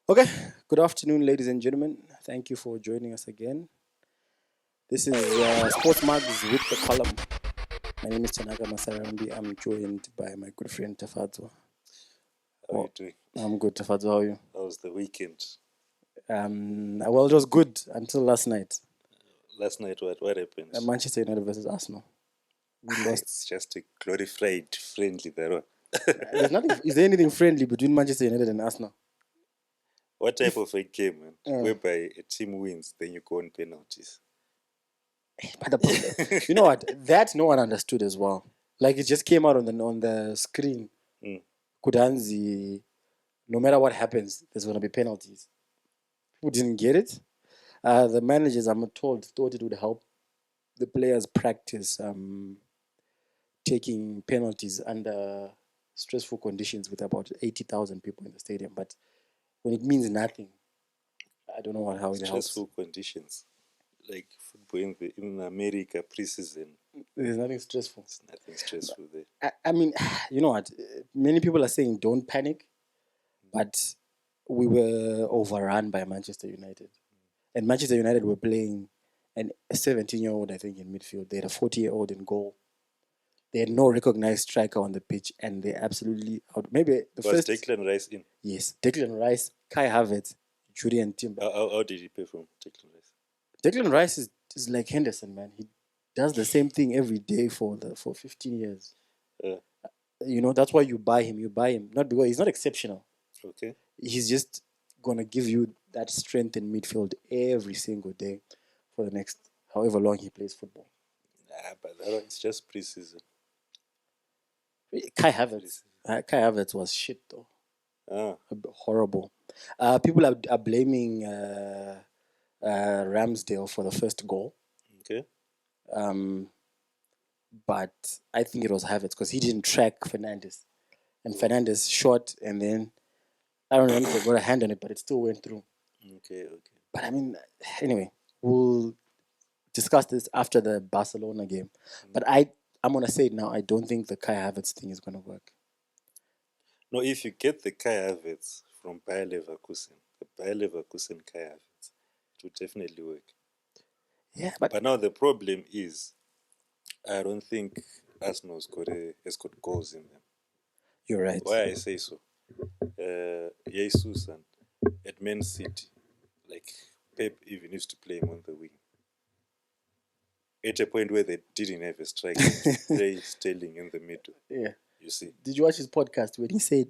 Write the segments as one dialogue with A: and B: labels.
A: Okay, good afternoon, ladies and gentlemen. Thank you for joining us again. This is Sports Mugs with the column. My name is Tanaka Masarambi. I'm joined by my good friend Tafadzo.
B: How are you doing?
A: I'm good, Tafadzo. How are you?
B: How was the weekend?
A: Well, it was good until last night.
B: Last night, what happened?
A: Manchester United versus Arsenal. We lost.
B: It's just a glorified friendly there.
A: There's nothing. Is there anything friendly between Manchester United and Arsenal?
B: What type of a game, man?
A: Uh.
B: Whereby a team wins, then you go on penalties.
A: But you know what? That no one understood as well. Like it just came out on the screen. Kudanzi, no matter what happens, there's going to be penalties. Who didn't get it? The managers, I'm told, thought it would help the players practice taking penalties under stressful conditions with about 80,000 people in the stadium. But when it means nothing, I don't know how it helps.
B: Stressful conditions. Like football in America, preseason.
A: There's nothing stressful.
B: There's nothing stressful there.
A: I mean, you know what? Many people are saying don't panic, but we were overrun by Manchester United. And Manchester United were playing a 17-year-old, I think, in midfield. They had a 40-year-old in goal. They had no recognized striker on the pitch, and they absolutely maybe the
B: Was
A: first.
B: Declan Rice in?
A: Yes, Declan Rice, Kai Havertz, Julian Timber.
B: How did he perform, Declan Rice?
A: Declan Rice is like Henderson, man. He does the same thing every day for 15 years. You know, that's why you buy him. You buy him not because he's not exceptional.
B: Okay.
A: He's just gonna give you that strength in midfield every single day for the next however long he plays football.
B: But that it's just preseason.
A: Kai Havertz was shit though. Horrible. People are blaming Ramsdale for the first goal.
B: Okay.
A: But I think it was Havertz because he didn't track Fernandes, and Fernandes shot, and then I don't know if they got a hand on it, but it still went through.
B: Okay.
A: But I mean, anyway, we'll discuss this after the Barcelona game. But I'm gonna say it now. I don't think the Kai Havertz thing is gonna work.
B: No, if you get the Kai Havertz from Bayer Leverkusen, the Bayer Leverkusen Kai Havertz, it would definitely work.
A: Yeah,
B: but now the problem is, I don't think Arsenal has got goals in them.
A: You're right.
B: Why I say so? Jesus and at Man City, like Pep even used to play him on the wing. At a point where they didn't have a striker, play Sterling in the middle.
A: Yeah.
B: You see.
A: Did you watch his podcast when he said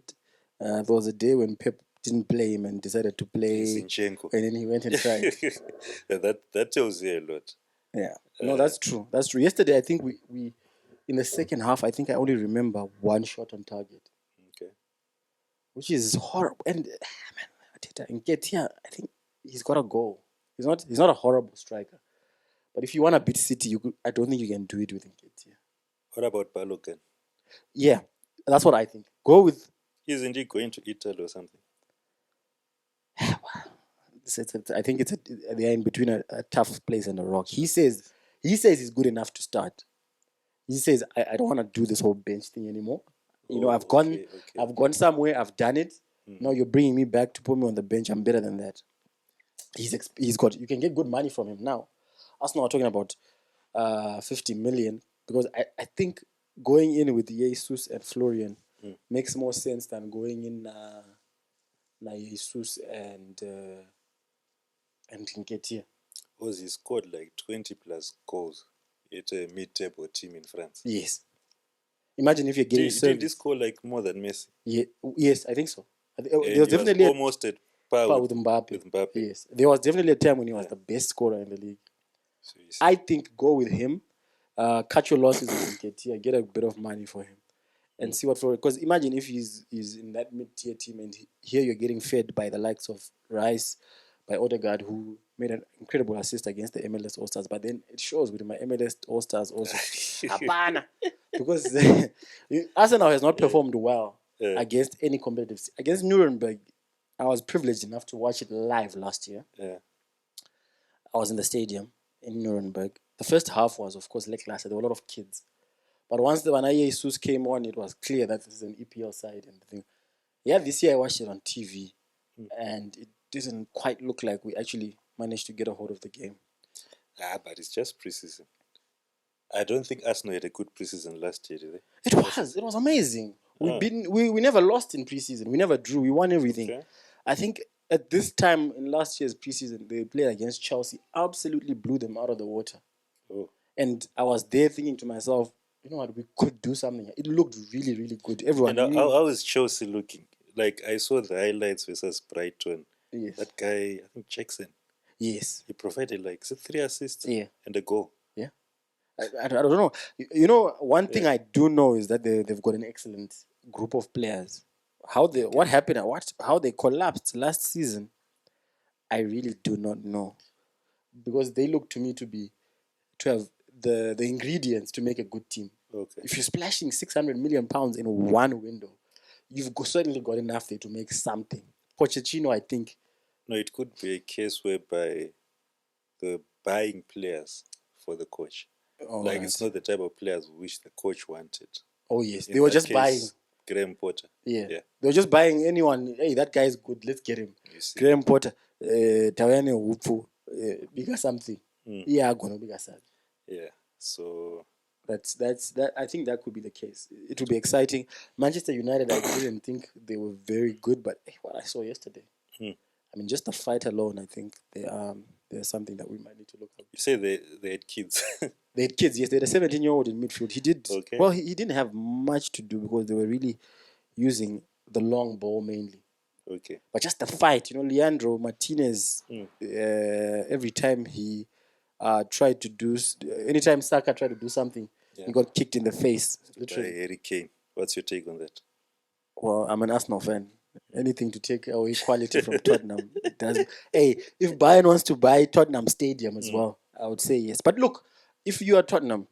A: there was a day when Pep didn't play him and decided to play
B: Zinchenko,
A: and then he went and tried?
B: that tells you a lot.
A: Yeah. No, that's true. That's true. Yesterday, I think we in the second half, I think I only remember one shot on target.
B: Okay.
A: Which is horrible. And man, Nketiah, I think he's got a goal. He's not a horrible striker. But if you want to beat City, I don't think you can do it with Nketiah.
B: What about Balogun?
A: Yeah, that's what I think. Go with.
B: Isn't he going to Italy or something?
A: I think they're in between a tough place and a rock. He says he's good enough to start. He says I don't want to do this whole bench thing anymore. You know, I've gone somewhere. I've done it. Now you're bringing me back to put me on the bench. I'm better than that. He's got. You can get good money from him now. Arsenal are talking about 50 million because I think going in with Jesus and Florian makes more sense than going in Jesus and Nketiah.
B: Because he scored like 20 plus goals at a mid-table team in France.
A: Yes. Imagine if you're getting service.
B: Did he score like more than Messi?
A: Yeah, yes, I think so.
B: There was definitely almost at par
A: with Mbappe.
B: Mbappe.
A: Yes, there was definitely a time when he was the best scorer in the league. So I think go with him, cut your losses with Nketiah, get a bit of money for him, and see what for. Because imagine if he's in that mid-tier team, and here you're getting fed by the likes of Rice, by Odegaard, who made an incredible assist against the MLS All-Stars. But then it shows with my MLS All-Stars also. Because Arsenal has not performed well against any competitive. Against Nuremberg, I was privileged enough to watch it live last year.
B: Yeah.
A: I was in the stadium in Nuremberg. The first half was, of course, lackluster. There were a lot of kids. But once the Wanaya Jesus came on, it was clear that this is an EPL side and the thing. Yeah, this year I watched it on TV. and it didn't quite look like we actually managed to get a hold of the game.
B: But it's just preseason. I don't think Arsenal had a good preseason last year, did they?
A: It was amazing. We never lost in preseason. We never drew. We won everything.
B: Okay.
A: I think at this time in last year's preseason, they played against Chelsea, absolutely blew them out of the water.
B: Oh.
A: And I was there thinking to myself, you know what, we could do something. It looked really, really good. Everyone
B: And
A: knew.
B: how is Chelsea looking? Like, I saw the highlights versus Brighton.
A: Yes.
B: That guy, I think Jackson,
A: Yes.
B: he provided like 3 assists
A: Yeah.
B: and a goal.
A: Yeah. I don't know. You know, one thing I do know is that they've got an excellent group of players. What happened, how they collapsed last season, I really do not know. Because they look to me to have the ingredients to make a good team.
B: Okay.
A: If you're splashing £600 million in one window, you've certainly got enough there to make something. Pochettino, I think.
B: No, it could be a case whereby they're buying players for the coach.
A: Right.
B: It's not the type of players which the coach wanted.
A: Oh, yes. They were just buying.
B: Graham Potter.
A: Yeah. They were just buying anyone. Hey, that guy is good. Let's get him. Graham Potter. Tawani Wupu. Bigger something. Yeah, gonna bigger something.
B: Yeah. So
A: that's that. I think that could be the case. It would be exciting. Manchester United, I didn't think they were very good, but what I saw yesterday, I mean, just the fight alone, I think there's something that we might need to look at.
B: You say they had kids.
A: They had kids, yes. They had a 17-year-old in midfield. He did well. He didn't have much to do because they were really using the long ball mainly.
B: Okay.
A: But just the fight, Leandro Martinez. Every time he tried to do, anytime Saka tried to do something, he got kicked in the face.
B: Literally. By Harry Kane. What's your take on that?
A: Well, I'm an Arsenal fan. Anything to take away quality from Tottenham, it doesn't. Hey, if Bayern wants to buy Tottenham Stadium as well, I would say yes. But look, if you are Tottenham,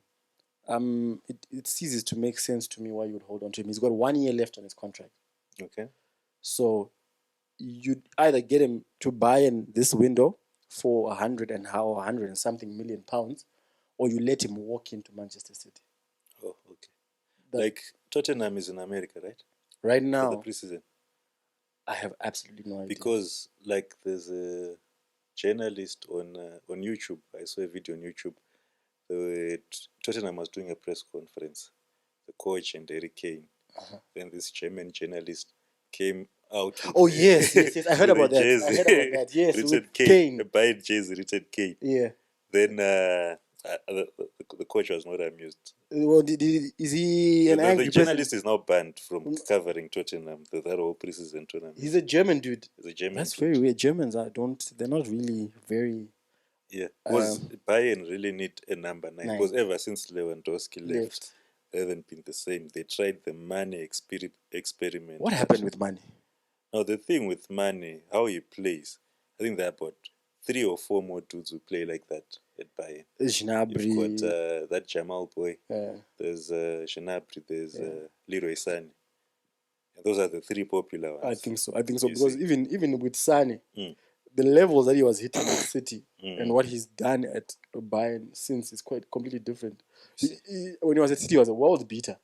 A: it ceases to make sense to me why you would hold on to him. He's got 1 year left on his contract.
B: Okay.
A: So you'd either get him to Bayern this window for 100 and something million pounds, or you let him walk into Manchester City.
B: Oh, okay. Tottenham is in America, right?
A: Right now.
B: For the preseason.
A: I have absolutely no idea.
B: Because there's a journalist on YouTube. I saw a video on YouTube. Tottenham was doing a press conference. The coach and Harry Kane. Then this German journalist came out.
A: Yes. I heard about that. Yes,
B: written
A: Kane.
B: A Bayern jersey written Kane.
A: Yeah.
B: Then the coach was not amused.
A: Well, is he an angry
B: The journalist is now banned from covering Tottenham, that whole preseason tournament.
A: He's a German dude.
B: That's
A: very weird. Germans they're not really very...
B: Yeah, because Bayern really need a number 9. Because ever since Lewandowski left, they haven't been the same. They tried the Mane experiment.
A: What happened with Mane?
B: Now, the thing with Mane, how he plays, I think there are about 3 or 4 more dudes who play like that at Bayern.
A: Gnabry.
B: You've got that Jamal boy. There's Gnabry. There's Leroy Sané. And those are the 3 popular ones.
A: I think so. Because even with Sané, the levels that he was hitting at City and what he's done at Bayern since is quite completely different. When he was at City, he was a world beater.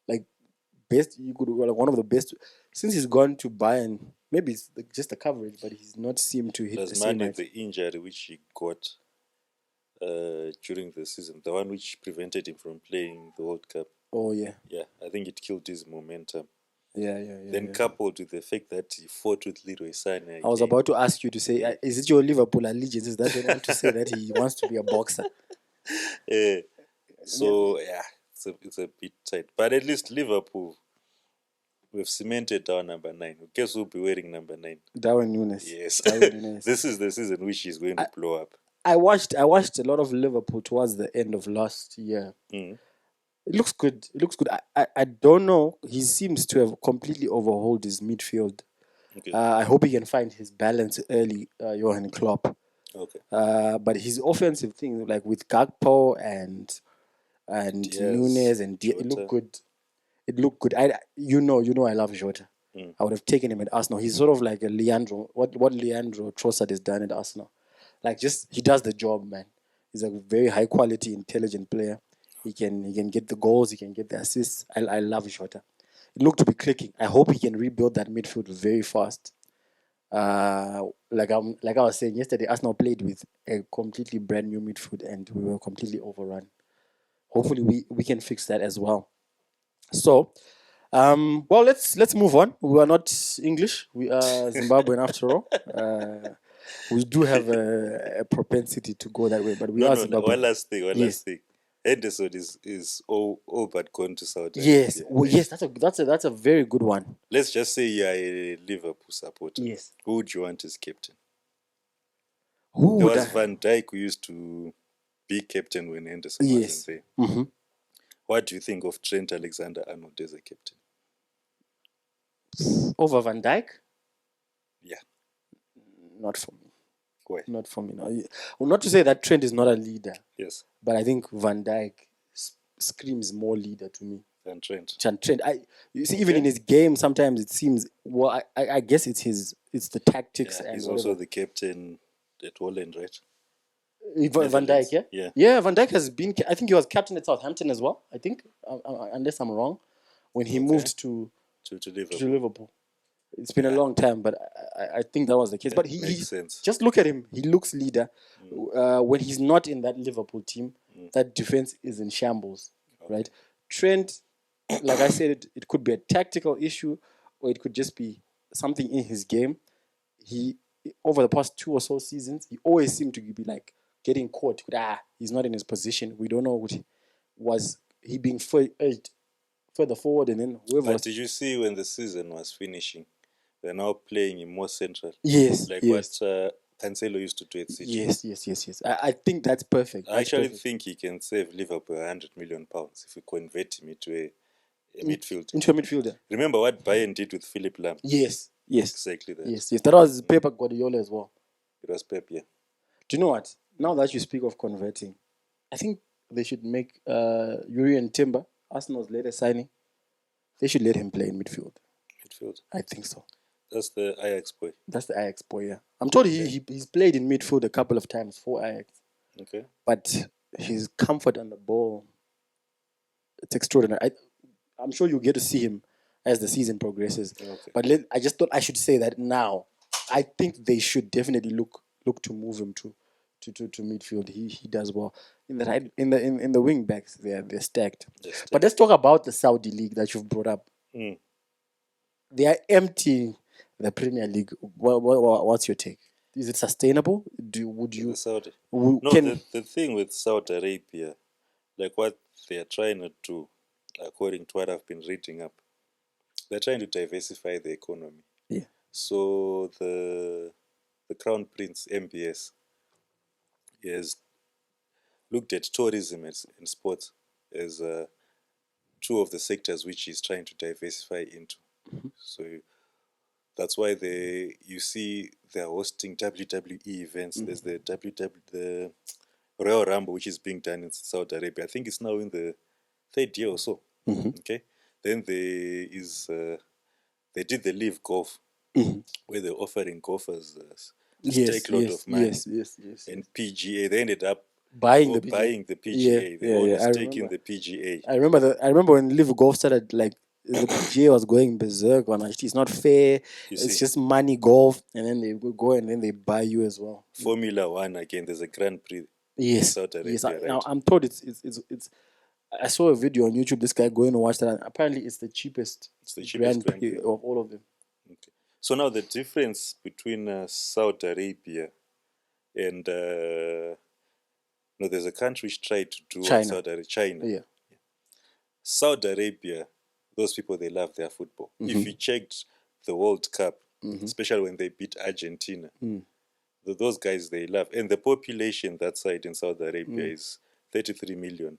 A: One of the best. Since he's gone to Bayern, maybe it's just the coverage, but he's not seemed to hit the same height.
B: The injury which he got during the season, the one which prevented him from playing the World Cup.
A: Oh, yeah.
B: Yeah, I think it killed his momentum.
A: Yeah.
B: Then coupled with the fact that he fought with Leroy Sané.
A: I was about to ask you to say, is it your Liverpool allegiance? Is that you want to say that he wants to be a boxer?
B: Yeah. So, it's a bit tight. But at least Liverpool, we've cemented our number 9. Guess who'll be wearing number 9?
A: Darwin Núñez.
B: Yes.
A: Darwin Núñez.
B: This is the season which is going to blow up.
A: I watched a lot of Liverpool towards the end of last year. It looks good. I don't know. He seems to have completely overhauled his midfield. Okay. I hope he can find his balance early, Johan Klopp.
B: Okay.
A: But his offensive thing, like with Gakpo and Núñez and it looked good. It looked good. I love Jota. I would have taken him at Arsenal. He's sort of like a Leandro. What Leandro Trossard has done at Arsenal. He does the job, man. He's a very high quality, intelligent player. He can get the goals. He can get the assists. I love Jota. It looked to be clicking. I hope he can rebuild that midfield very fast. Like I was saying yesterday, Arsenal played with a completely brand new midfield and we were completely overrun. Hopefully we can fix that as well. So, well, let's move on. We are not English. We are Zimbabwean after all. We do have a propensity to go that way, but we are Zimbabwean.
B: One last thing.
A: Yes.
B: Henderson is all but gone to Saudi
A: Yes.
B: Arabia.
A: Well, yes, that's a very good one.
B: Let's just say you are a Liverpool supporter.
A: Yes.
B: Who would you want as captain?
A: Who
B: There
A: would
B: was
A: I-
B: Van Dijk who used to be captain when Henderson
A: Yes.
B: wasn't there.
A: Mhm.
B: What do you think of Trent Alexander-Arnold as a captain?
A: Over Van Dijk?
B: Yeah.
A: Not for me.
B: Why?
A: Not for me. No. Well, not to say that Trent is not a leader,
B: Yes.
A: but I think Van Dijk screams more leader to me
B: And Trent.
A: than Trent. You see, even in his game, sometimes it seems. Well, I guess it's the tactics and
B: He's
A: whatever.
B: also the captain at Holland, right?
A: Van Dijk, yeah. Yeah, Van Dijk has been. I think he was captain at Southampton as well. I think, unless I'm wrong, when he moved to Liverpool. It's been a long time, but I think that was the case. But he
B: makes sense.
A: Just look at him. He looks leader. When he's not in that Liverpool team, that defense is in shambles, right? Trent, like I said, it could be a tactical issue, or it could just be something in his game. He, over the past 2 or so seasons, he always seemed to be like getting caught. He's not in his position. We don't know what was he being further forward, and then whoever.
B: But did you see when the season was finishing? They're now playing in more central.
A: Yes.
B: Like
A: yes.
B: what Cancelo used to do at City.
A: Yes. I think that's perfect.
B: I actually think he can save Liverpool £100 million if we convert him into a midfielder.
A: Into a midfielder.
B: Remember what Bayern did with Philip Lahm?
A: Yes.
B: Exactly that.
A: Yes. That was Pep Guardiola as well.
B: It was Pep, yeah.
A: Do you know what? Now that you speak of converting, I think they should make Urian Timber, Arsenal's latest signing, they should let him play in midfield. I think so.
B: That's the Ajax boy.
A: That's the Ajax boy, yeah. I'm told he's played in midfield a couple of times for Ajax.
B: Okay.
A: But his comfort on the ball, it's extraordinary. I'm sure you'll get to see him as the season progresses. Okay. But I just thought I should say that now. I think they should definitely look to move him to midfield. He does well. In the wing backs, they're stacked. But let's talk about the Saudi league that you've brought up. They are emptying the Premier League. What's your take? Is it sustainable?
B: Saudi? The thing with Saudi Arabia, like what they are trying to do, according to what I've been reading up, they're trying to diversify the economy.
A: Yeah.
B: So the Crown Prince MBS has looked at tourism and sports as two of the sectors which he's trying to diversify into. So that's why you see they're hosting WWE events. There's the Royal Rumble, which is being done in Saudi Arabia. I think it's now in the 3rd year or so. Okay. Then they did the Live Golf, where they're offering golfers take of money.
A: Yes.
B: And PGA, they ended up
A: buying the
B: PGA. They own a stake in the PGA.
A: I remember when Live Golf started, like, the PGA was going berserk on it. It's not fair. It's just money golf, and then they go and then they buy you as well.
B: Formula One again. There's a Grand Prix.
A: Yes.
B: In Saudi Arabia,
A: yes.
B: right?
A: Now I'm told it's. I saw a video on YouTube. This guy going to watch that. And apparently, it's the cheapest.
B: It's the cheapest
A: Grand Prix of all of them.
B: Okay. So now the difference between Saudi Arabia and there's a country which tried to do China.
A: Yeah.
B: Saudi Arabia, those people, they love their football. If you checked the World Cup, especially when they beat Argentina, those guys, they love. And the population that side in Saudi Arabia is 33 million.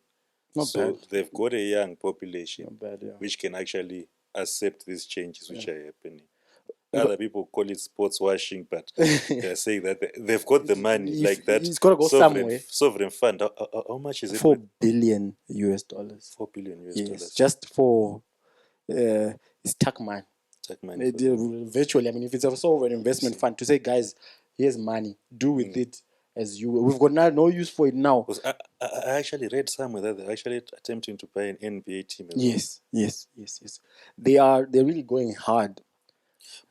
A: Not bad.
B: They've got a young population which can actually accept these changes which are happening. Other people call it sports washing, but they're saying that they've got the money like that.
A: It's got to go somewhere.
B: Sovereign fund. How much is it?
A: $4 billion.
B: $4 billion.
A: Yes, just for it's Tuckman. Virtually, I mean, if it's a sovereign investment fund, to say, guys, here's money, do with it as you. We've got no use for it now.
B: I actually read somewhere that they're actually attempting to buy an NBA team as
A: well. Yes. They're really going hard.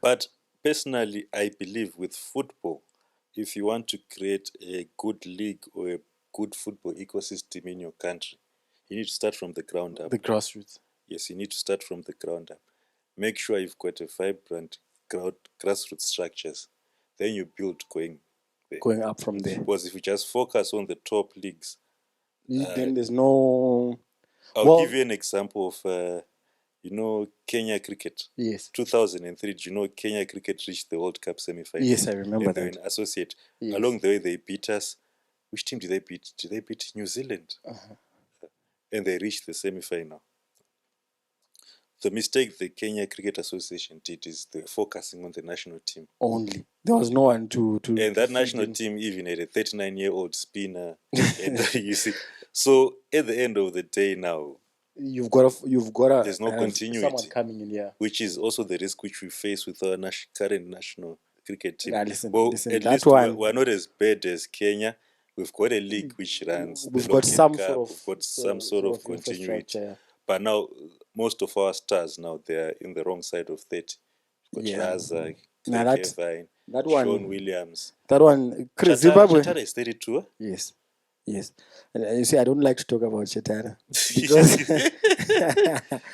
B: But personally, I believe with football, if you want to create a good league or a good football ecosystem in your country, you need to start from the ground up.
A: The grassroots.
B: Yes, you need to start from the ground up. Make sure you've got a vibrant grassroots structures. Then you build going there.
A: Going up from there.
B: Because if you just focus on the top leagues,
A: then there's no.
B: I'll give you an example of, Kenya cricket.
A: Yes.
B: 2003, do you know Kenya cricket reached the World Cup semi-final?
A: Yes, I remember
B: They were
A: that.
B: an associate.
A: Yes.
B: Along the way, they beat us. Which team did they beat? Did they beat New Zealand? And they reached the semi-final. The mistake the Kenya Cricket Association did is they were focusing on the national team.
A: Only. There was no one to
B: and that national team even had a 39-year-old spinner. And you see, so at the end of the day now,
A: you've got to
B: there's no continuity.
A: Someone coming in here,
B: which is also the risk which we face with our current national cricket team.
A: Listen,
B: at least we're not as bad as Kenya. We've got a league which runs.
A: We've got some
B: sort of continuity.
A: Yeah.
B: But now, most of our stars now, they're in the wrong side of 30. We've got Razak, Kevin, Sean Williams.
A: That one, Zimbabwe.
B: Chatara is 32.
A: Yes. And you see, I don't like to talk about Chatara. Because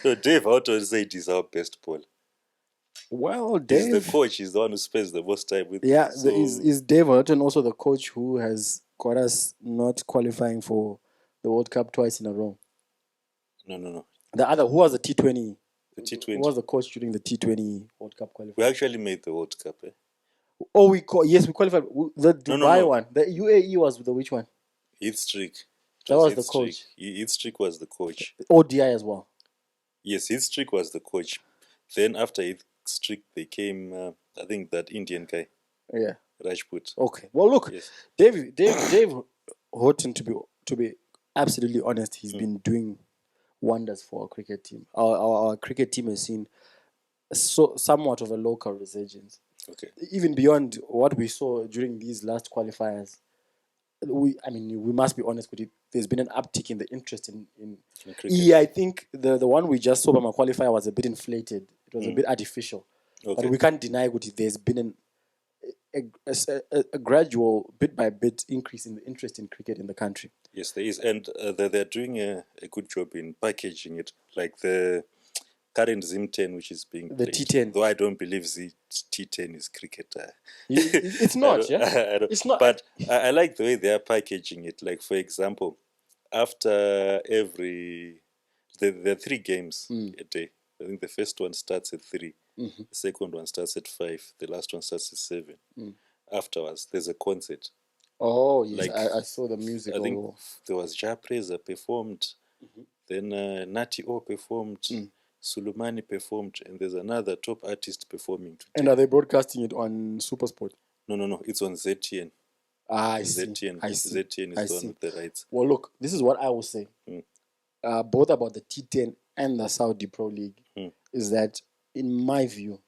B: so Dave Houghton said he's our best bowler.
A: Well, Dave...
B: He's the coach. He's the one who spends the most time with
A: Yeah, is Dave Houghton also the coach who has got us not qualifying for the World Cup twice in a row?
B: No.
A: The other, who was the T20?
B: The T20.
A: Who was the coach during the T20 World Cup qualification?
B: We actually made the World Cup.
A: Oh, we qualified. The Dubai one. The UAE was the which one?
B: Heath Streak.
A: That was the coach.
B: Heath Streak was the coach.
A: ODI as well.
B: Yes, Heath Streak was the coach. Then after Heath Streak, they came, I think, that Indian guy.
A: Yeah.
B: Rajput.
A: Okay. Well, look,
B: yes.
A: Dave Houghton, to be absolutely honest, he's been doing wonders for our cricket team. Our cricket team has seen somewhat of a local resurgence.
B: Okay.
A: Even beyond what we saw during these last qualifiers, we must be honest with it. There's been an uptick in the interest in cricket. Yeah, I think the one we just saw from our qualifier was a bit inflated. It was a bit artificial. Okay. But we can't deny it. There's been a gradual, bit by bit, increase in the interest in cricket in the country.
B: Yes, there is. And they're doing a good job in packaging it. Like the current Zim10, which is being
A: the played. T10.
B: Though I don't believe T10 is cricket.
A: It's not, yeah? It's not.
B: But I like the way they are packaging it. Like, for example, after there are 3 games a day. I think the first one starts at 3. Mm-hmm. The second one starts at 5. The last one starts at 7. Afterwards, there's a concert.
A: Oh, yes. Like, I saw the music.
B: I think there was Ja Preza performed. Then Nati O performed. Sulumani performed. And there's another top artist performing today.
A: And are they broadcasting it on Supersport?
B: No. It's on ZTN.
A: I see.
B: ZTN is the one with the rights.
A: Well, look, this is what I will say. Both about the T10 and the Saudi Pro League is that, in my view,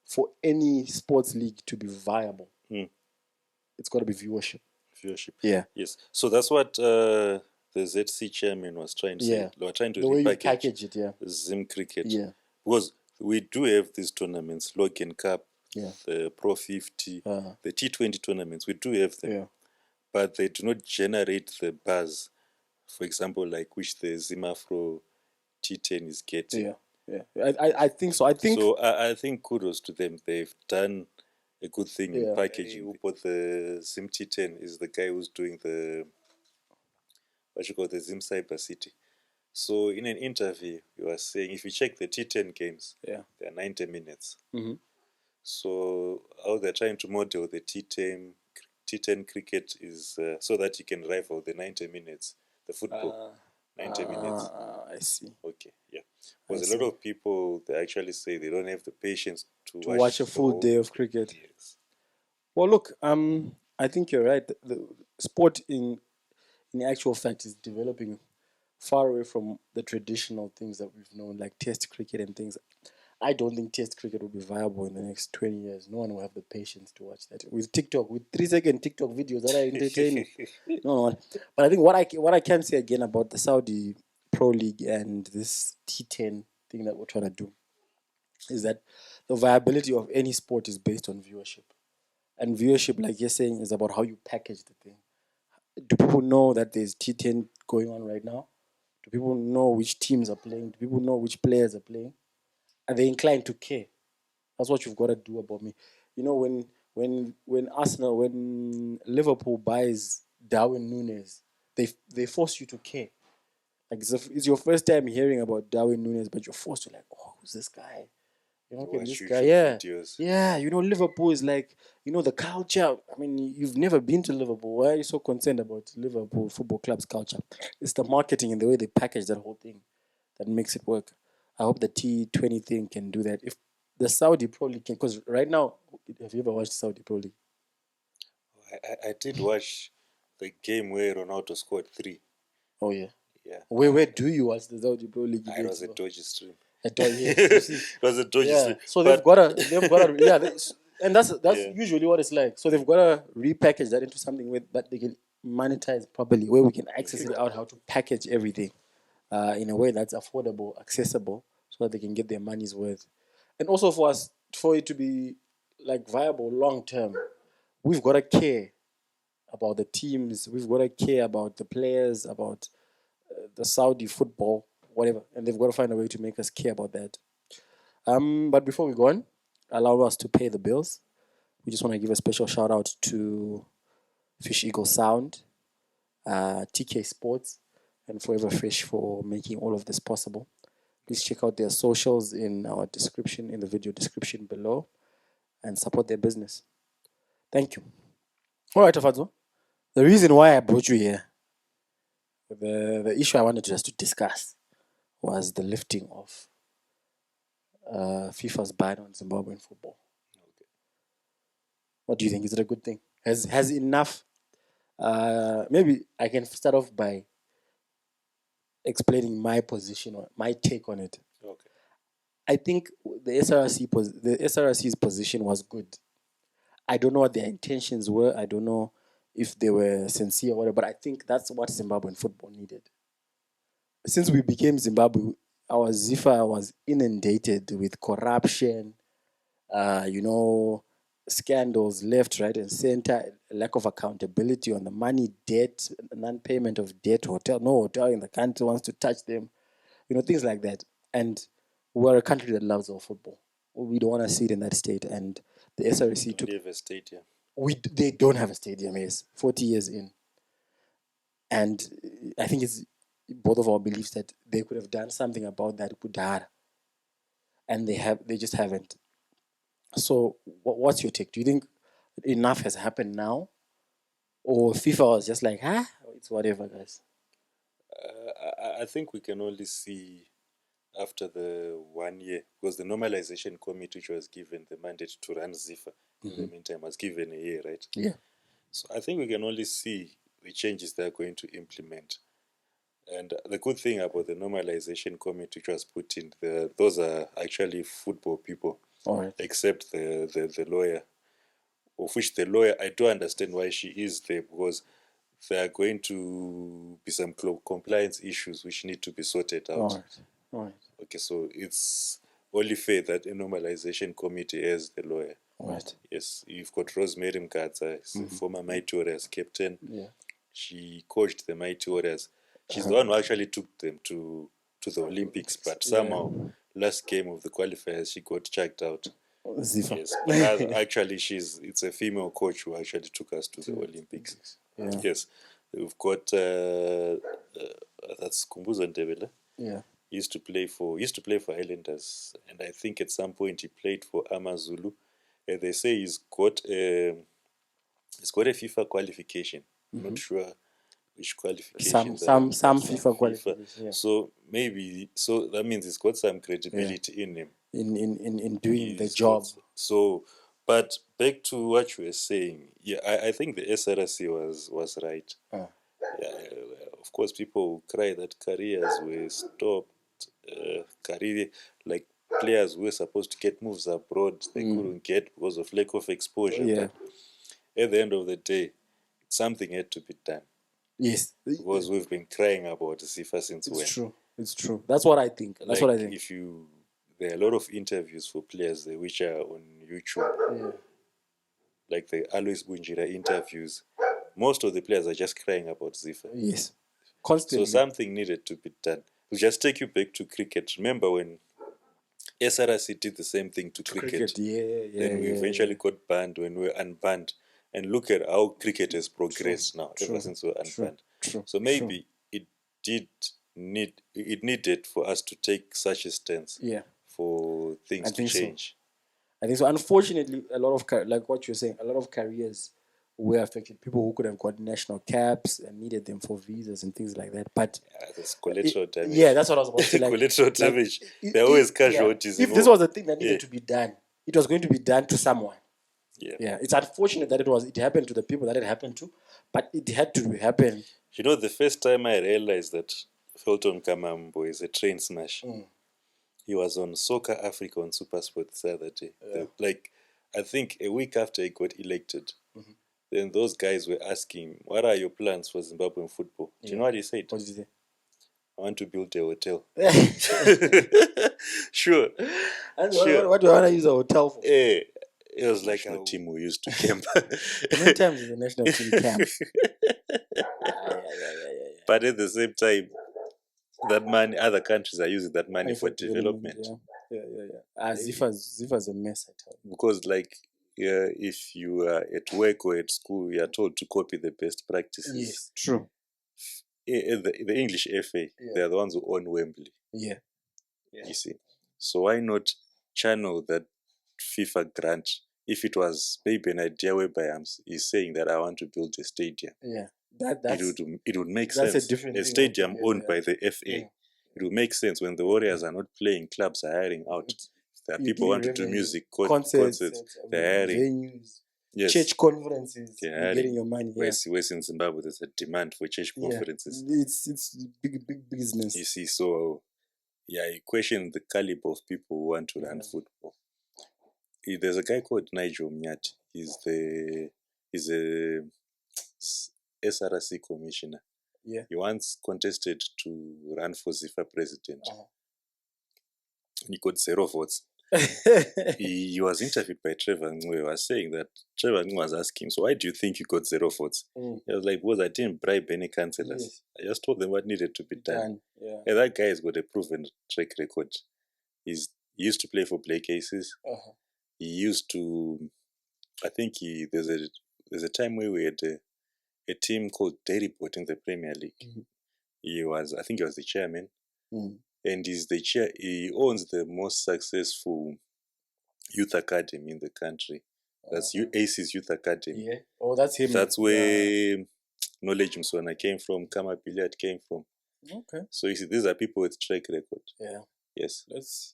A: for any sports league to be viable, it's got to be viewership. Yeah.
B: Yes. So that's what the ZC chairman was trying to say. They were trying to
A: repackage it,
B: Zim cricket.
A: Yeah.
B: Because we do have these tournaments, Logan Cup, the Pro 50, the T20 tournaments. We do have them.
A: Yeah.
B: But they do not generate the buzz, for example, like which the Zimafro T10 is getting.
A: Yeah. I think so. I
B: think kudos to them. They've done a good thing in packaging. But the Zim T10 is the guy who's doing the Zim Cyber City. So in an interview, you were saying if you check the T10 games, they're 90 minutes.
A: Mm-hmm.
B: So how they're trying to model the T10 cricket is so that you can rival the 90 minutes, the football. 90 minutes.
A: I see.
B: Okay, yeah. Because a lot of people, they actually say they don't have the patience to
A: watch a full day of cricket.
B: Yes.
A: Well, look, I think you're right. The sport in actual fact is developing far away from the traditional things that we've known, like Test cricket and things. I don't think Test cricket will be viable in the next 20 years. No one will have the patience to watch that. With TikTok, with 3-second TikTok videos that are entertaining. No. But I think what I can say again about the Saudi Pro League and this T10 thing that we're trying to do is that the viability of any sport is based on viewership. And viewership, like you're saying, is about how you package the thing. Do people know that there's T10 going on right now? Do people know which teams are playing? Do people know which players are playing? Are they inclined to care? That's what you've got to do about me. You know, when Arsenal, when Liverpool buys Darwin Núñez, they force you to care. Like it's your first time hearing about Darwin Núñez, but you're forced to like, oh, who's this guy? You know, okay, this guy, yeah, videos. Yeah. You know, Liverpool is like, you know, the culture. I mean, you've never been to Liverpool. Why are you so concerned about Liverpool Football Club's culture? It's the marketing and the way they package that whole thing that makes it work. I hope the T20 thing can do that. If the Saudi Pro League can, because right now, have you ever watched Saudi Pro League?
B: I did watch the game where Ronaldo scored 3.
A: Oh yeah.
B: Yeah.
A: Where do you watch the Saudi Pro League?
B: It was a dodgy stream.
A: Yes, you see.
B: It was a dodgy stream.
A: So they've got to, yeah, and that's usually what it's like. So they've got to repackage that into something that they can monetize properly, where we can access it out, how to package everything in a way that's affordable, accessible, so that they can get their money's worth. And also for it to be like viable long term, we've got to care about the teams. We've got to care about the players, about the Saudi football, whatever, and they've got to find a way to make us care about that. But before we go on, allow us to pay the bills. We just want to give a special shout out to Fish Eagle Sound, TK Sports, and Forever Fish for making all of this possible. Please check out their socials in our description, in the video description below, and support their business. Thank you. All right, Afadzo. The reason why I brought you here, the issue I wanted just to discuss was the lifting of FIFA's ban on Zimbabwean football. Okay. What do you think? Is it a good thing? Has enough? Maybe I can start off by explaining my position or my take on it. Okay. I think the SRC's position was good. I don't know what their intentions were. I don't know if they were sincere or whatever, but I think that's what Zimbabwean football needed. Since we became Zimbabwe, our ZIFA was inundated with corruption, scandals left, right, and center, lack of accountability on the money, debt, non-payment of debt, no hotel in the country wants to touch them, things like that. And we're a country that loves our football. We don't want to see it in that state. And the SRC took...
B: They have a stadium.
A: They don't have a stadium, yes, 40 years in. And I think it's both of our beliefs that they could have done something about that kudara. And they just haven't. So what's your take? Do you think enough has happened now? Or FIFA was just like, it's whatever, guys?
B: I think we can only see after the 1 year, because the normalization committee, which was given the mandate to run ZIFA in the meantime, was given a year, right?
A: Yeah.
B: So I think we can only see the changes they're going to implement. And the good thing about the normalization committee which was put in, those are actually football people.
A: All right.
B: Except the lawyer, of which the lawyer, I do understand why she is there, because there are going to be some compliance issues which need to be sorted out.
A: All right.
B: Okay, so it's only fair that a normalization committee has the lawyer.
A: All right.
B: Yes, you've got Rosemary Mgadza, former Mighty Warriors captain.
A: Yeah.
B: She coached the Mighty Warriors. She's the one who actually took them to the Olympics, but somehow last game of the qualifiers she got checked out.
A: ZIFA.
B: Yes, but actually it's a female coach who actually took us to the Olympics.
A: Yeah.
B: Yes, we've got that's Kumbuzo Ndebele.
A: Yeah.
B: He used to play for Highlanders, and I think at some point he played for Amazulu. They say he's got a FIFA qualification. I'm not sure which qualification.
A: Some FIFA qualification. Yeah.
B: So that means he's got some credibility in him.
A: In doing the job.
B: So, but back to what you were saying, I think the SRC was right. Of course, people will cry that careers were stopped. Like players who were supposed to get moves abroad, they couldn't get because of lack of exposure.
A: Yeah.
B: But at the end of the day, something had to be done.
A: Yes.
B: Because we've been crying about ZIFA since when.
A: It's true. That's what I think.
B: If there are a lot of interviews for players which are on YouTube. Like the Alois Bunjira interviews. Most of the players are just crying about ZIFA.
A: Yes. Constantly.
B: So something needed to be done. We'll just take you back to cricket. Remember when SRC did the same thing to cricket? Then we eventually got banned when we were unbanned. And look at how cricket has progressed now ever since we were unbanned. So maybe it needed for us to take such a stance for things to change.
A: I think so. Unfortunately, a lot of, like what you're saying, a lot of careers were affected. People who could have got national caps and needed them for visas and things like that. But
B: that's collateral damage.
A: Yeah, that's what I was about to say. Like,
B: collateral damage. There are always casualties.
A: If this was a thing that needed to be done, it was going to be done to someone. Yeah. It's unfortunate that it happened to the people that it happened to, but it had to happen.
B: You know, the first time I realized that Felton Kamambo is a train smash. He was on Soccer Africa on SuperSport the other day. Like, I think a week after he got elected, then those guys were asking, what are your plans for Zimbabwean football? Do you know what he said?
A: What did he say?
B: I want to build a hotel. Sure.
A: And what do I want to use a hotel for?
B: It was like our team we used to camp.
A: Many times in the national team camp.
B: But at the same time, that money, other countries are using that money for development.
A: ZIFA's a mess, I tell you.
B: Because, like, if you are at work or at school, you are told to copy the best practices.
A: Yes, true.
B: The English FA, they are the ones who own Wembley. You see. So why not channel that FIFA grant? If it was maybe an idea whereby he's saying that I want to build a stadium. It would make sense. A stadium owned by the FA. It would make sense when the Warriors are not playing, clubs are hiring out. There are people who want to do music, concerts they're hiring.
A: Venues, church conferences, you're getting your money.
B: Whereas in Zimbabwe, there's a demand for church conferences.
A: It's big business.
B: You see, so I question the caliber of people who want to run football. There's a guy called Nigel Mnyati. He's a SRC commissioner. He once contested to run for ZIFA president. He got 0 votes. He was interviewed by Trevor Ngwe. He was saying that Trevor Ngwe was asking, so why do you think you got 0 votes? He was like, because I didn't bribe any councillors. I just told them what needed to be done. And that guy has got a proven track record. He used to play for Blake Aces. He used to, I think there's a time where we had a team called Derryport in the Premier League. I think he was the chairman. And he's the chair. He owns the most successful youth academy in the country. That's Aces Youth Academy.
A: Oh, that's him.
B: That's where Knowledge Mswana came from, Kama Billiard came from.
A: Okay.
B: So you see, these are people with track record. Yes.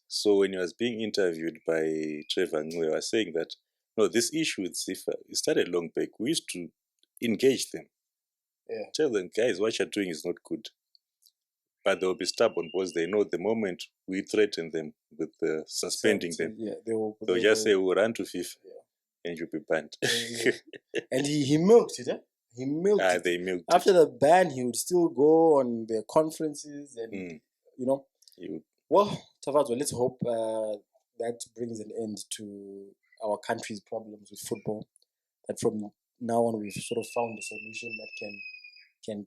B: So when he was being interviewed by Trevor Ngwe, I was saying that, no, this issue with ZIFA, it started long back. We used to engage them. Tell them, guys, what you're doing is not good. But they'll be stubborn because they know the moment we threaten them with suspending them, they'll just say, we'll run to FIFA and you'll be banned.
A: And he milked it, He milked it.
B: They milked
A: After the ban, he would still go on their conferences and, Well, Tavazo, let's hope that brings an end to our country's problems with football. That from now on, we've sort of found a solution that can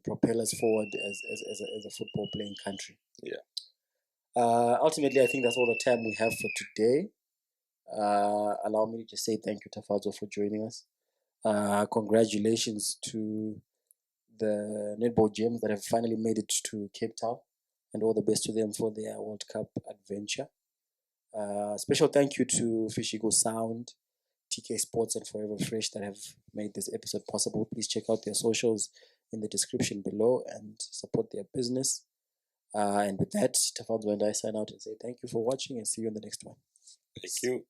A: propel us forward as a football playing country. Ultimately, I think that's all the time we have for today. Allow me to just say thank you, Tafazo, for joining us. Congratulations to the netball gems that have finally made it to Cape Town, and all the best to them for their World Cup adventure. Special thank you to Fish Eagle Sound, TK Sports, and Forever Fresh that have made this episode possible. Please check out their socials in the description below and support their business. And with that, Tafazo and I sign out and say thank you for watching and see you in the next one.
B: Thank you.